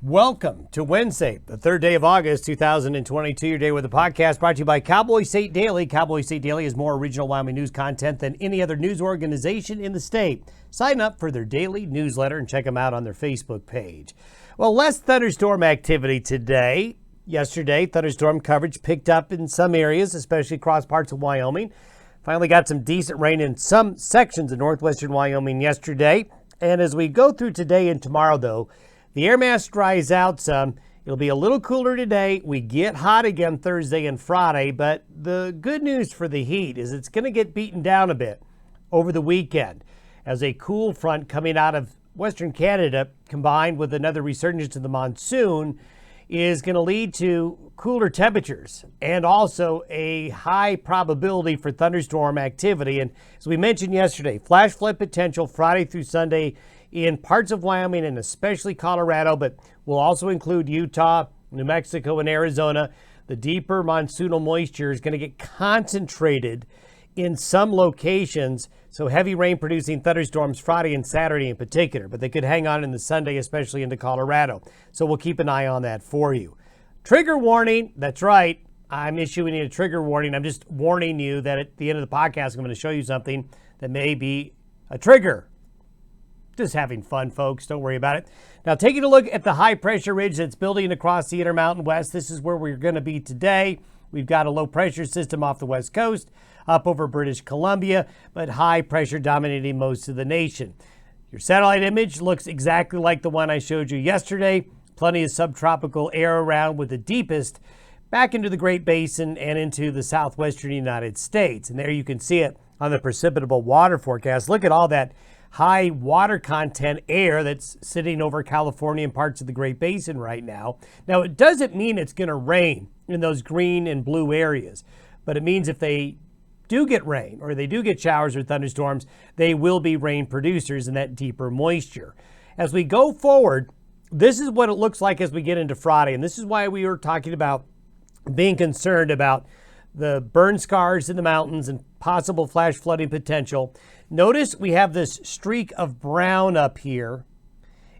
Welcome to Wednesday, the third day of August, 2022. Your day with the podcast brought to you by Cowboy State Daily. Cowboy State Daily has more original Wyoming news content than any other news organization in the state. Sign up for their daily newsletter and check them out on their Facebook page. Well, less thunderstorm activity today. Yesterday, thunderstorm coverage picked up in some areas, especially across parts of Wyoming. Finally got some decent rain in some sections of northwestern Wyoming yesterday. And as we go through today and tomorrow, though, the air mass dries out some. It'll be a little cooler today. We get hot again Thursday and Friday, but the good news for the heat is it's going to get beaten down a bit over the weekend as a cool front coming out of Western Canada combined with another resurgence of the monsoon is going to lead to cooler temperatures and also a high probability for thunderstorm activity. And as we mentioned yesterday, flash flood potential Friday through Sunday in parts of Wyoming and especially Colorado, but will also include Utah, New Mexico, and Arizona. The deeper monsoonal moisture is going to get concentrated in some locations, so heavy rain producing thunderstorms Friday and Saturday in particular, but they could hang on in the Sunday, especially into Colorado. So we'll keep an eye on that for you. Trigger warning, that's right. I'm issuing you a trigger warning. I'm just warning you that at the end of the podcast, I'm going to show you something that may be a trigger. Just having fun, folks. Don't worry about it. Now, taking a look at the high pressure ridge that's building across the Intermountain West, this is where we're going to be today. We've got a low pressure system off the west coast, up over British Columbia, but high pressure dominating most of the nation. Your satellite image looks exactly like the one I showed you yesterday. Plenty of subtropical air around with the deepest back into the Great Basin and into the southwestern United States. And there you can see it on the precipitable water forecast. Look at all that high water content air that's sitting over California and parts of the Great Basin right now. Now, it doesn't mean it's going to rain in those green and blue areas, but it means if they do get rain or they do get showers or thunderstorms, they will be rain producers in that deeper moisture. As we go forward, this is what it looks like as we get into Friday, and this is why we were talking about being concerned about the burn scars in the mountains and possible flash flooding potential. Notice we have this streak of brown up here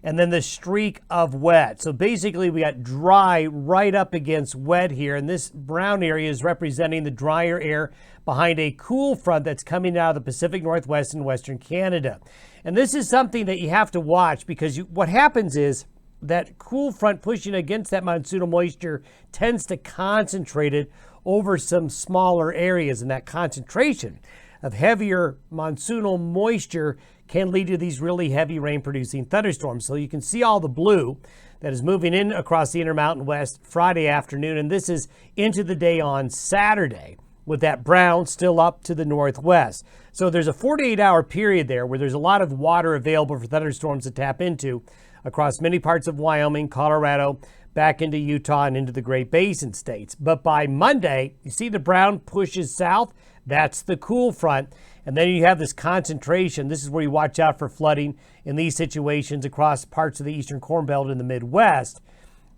and then the streak of wet. So basically we got dry right up against wet here, and this brown area is representing the drier air behind a cool front that's coming out of the Pacific Northwest and Western Canada. And this is something that you have to watch because what happens is that cool front pushing against that monsoonal moisture tends to concentrate it over some smaller areas, and that concentration of heavier monsoonal moisture can lead to these really heavy rain producing thunderstorms. So you can see all the blue that is moving in across the Intermountain West Friday afternoon, and this is into the day on Saturday with that brown still up to the northwest. So there's a 48-hour period there where there's a lot of water available for thunderstorms to tap into across many parts of Wyoming, Colorado, back into Utah and into the Great Basin states. But by Monday, you see the brown pushes south. That's the cool front. And then you have this concentration. This is where you watch out for flooding in these situations across parts of the eastern Corn Belt in the Midwest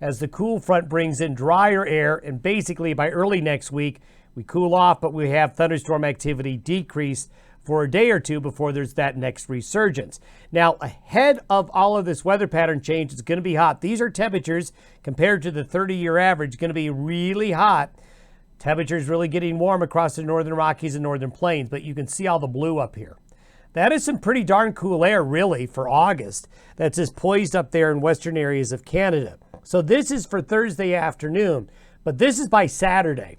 as the cool front brings in drier air. And basically by early next week, we cool off, but we have thunderstorm activity decrease for a day or two before there's that next resurgence. Now, ahead of all of this weather pattern change, it's going to be hot. These are temperatures compared to the 30-year average, going to be really hot. Temperatures really getting warm across the northern Rockies and northern plains, but you can see all the blue up here. That is some pretty darn cool air, really, for August. That's just poised up there in western areas of Canada. So this is for Thursday afternoon, but this is by Saturday.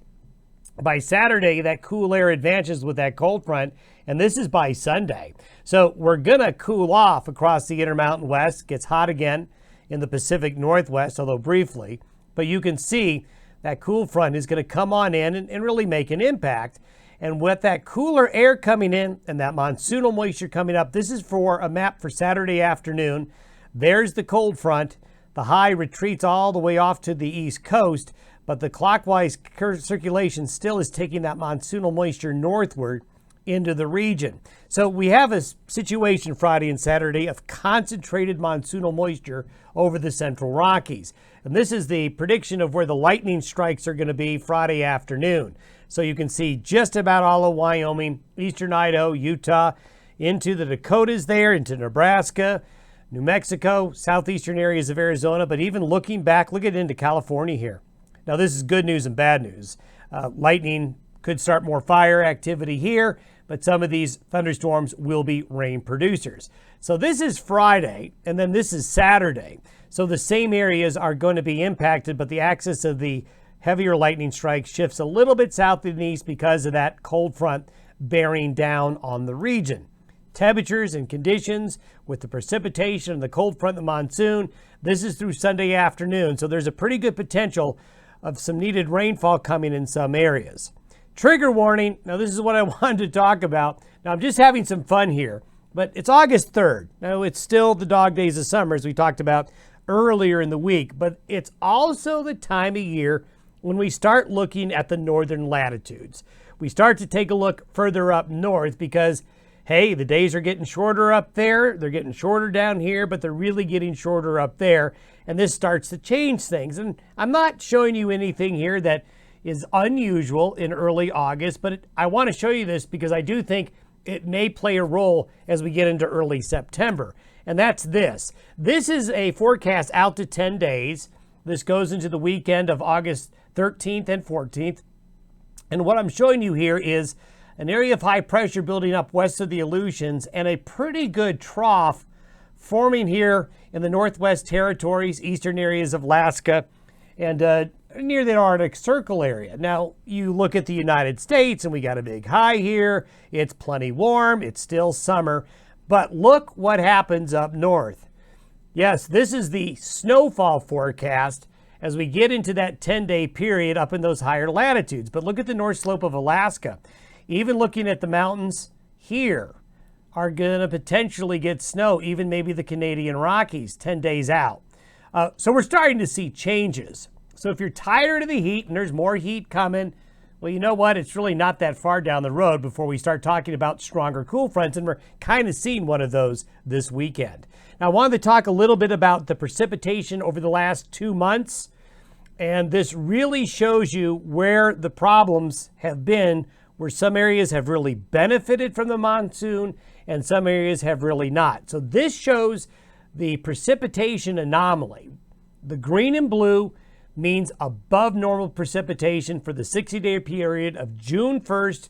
By Saturday, that cool air advances with that cold front, and this is by Sunday. So we're going to cool off across the Intermountain West. Gets hot again in the Pacific Northwest, although briefly. But you can see that cool front is going to come on in and really make an impact. And with that cooler air coming in and that monsoonal moisture coming up, this is for a map for Saturday afternoon. There's the cold front. The high retreats all the way off to the east coast, but the clockwise circulation still is taking that monsoonal moisture northward into the region. So we have a situation Friday and Saturday of concentrated monsoonal moisture over the central Rockies. And this is the prediction of where the lightning strikes are going to be Friday afternoon. So you can see just about all of Wyoming, eastern Idaho, Utah, into the Dakotas there, into Nebraska, New Mexico, southeastern areas of Arizona, but even looking back, look at into California here. Now, this is good news and bad news. Lightning could start more fire activity here, but some of these thunderstorms will be rain producers. So this is Friday, and then this is Saturday. So the same areas are going to be impacted, but the axis of the heavier lightning strike shifts a little bit south and east because of that cold front bearing down on the region. Temperatures and conditions with the precipitation and the cold front of the monsoon, this is through Sunday afternoon, so there's a pretty good potential of some needed rainfall coming in some areas. Trigger warning, now this is what I wanted to talk about. Now I'm just having some fun here, but it's August 3rd. Now it's still the dog days of summer as we talked about earlier in the week, but it's also the time of year when we start looking at the northern latitudes. We start to take a look further up north because hey, the days are getting shorter up there. They're getting shorter down here, but they're really getting shorter up there. And this starts to change things. And I'm not showing you anything here that is unusual in early August, but I want to show you this because I do think it may play a role as we get into early September. And that's this. This is a forecast out to 10 days. This goes into the weekend of August 13th and 14th. And what I'm showing you here is an area of high pressure building up west of the Aleutians and a pretty good trough forming here in the Northwest Territories, eastern areas of Alaska, and near the Arctic Circle area. Now, you look at the United States and we got a big high here. It's plenty warm. It's still summer. But look what happens up north. Yes, this is the snowfall forecast as we get into that 10-day period up in those higher latitudes. But look at the north slope of Alaska. Even looking at the mountains here are going to potentially get snow, even maybe the Canadian Rockies 10 days out. So we're starting to see changes. So if you're tired of the heat and there's more heat coming, well, you know what? It's really not that far down the road before we start talking about stronger cool fronts, and we're kind of seeing one of those this weekend. Now, I wanted to talk a little bit about the precipitation over the last 2 months, and this really shows you where the problems have been, where some areas have really benefited from the monsoon and some areas have really not. So this shows the precipitation anomaly. The green and blue means above normal precipitation for the 60-day period of June 1st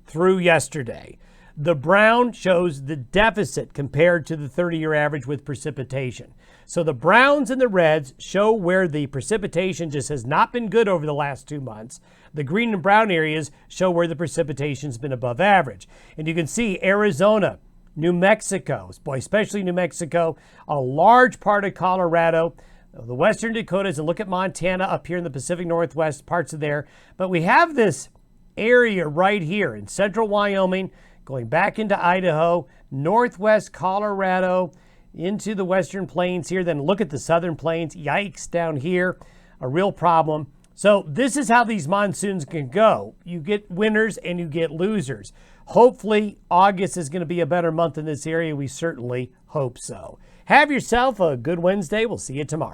through yesterday. The brown shows the deficit compared to the 30-year average with precipitation. So the browns and the reds show where the precipitation just has not been good over the last 2 months. The green and brown areas show where the precipitation's been above average. And you can see Arizona, New Mexico, boy, especially New Mexico, a large part of Colorado, the western Dakotas, and look at Montana up here in the Pacific Northwest, parts of there. But we have this area right here in central Wyoming, going back into Idaho, northwest Colorado, into the western plains here. Then look at the southern plains. Yikes, down here, a real problem. So this is how these monsoons can go. You get winners and you get losers. Hopefully, August is going to be a better month in this area. We certainly hope so. Have yourself a good Wednesday. We'll see you tomorrow.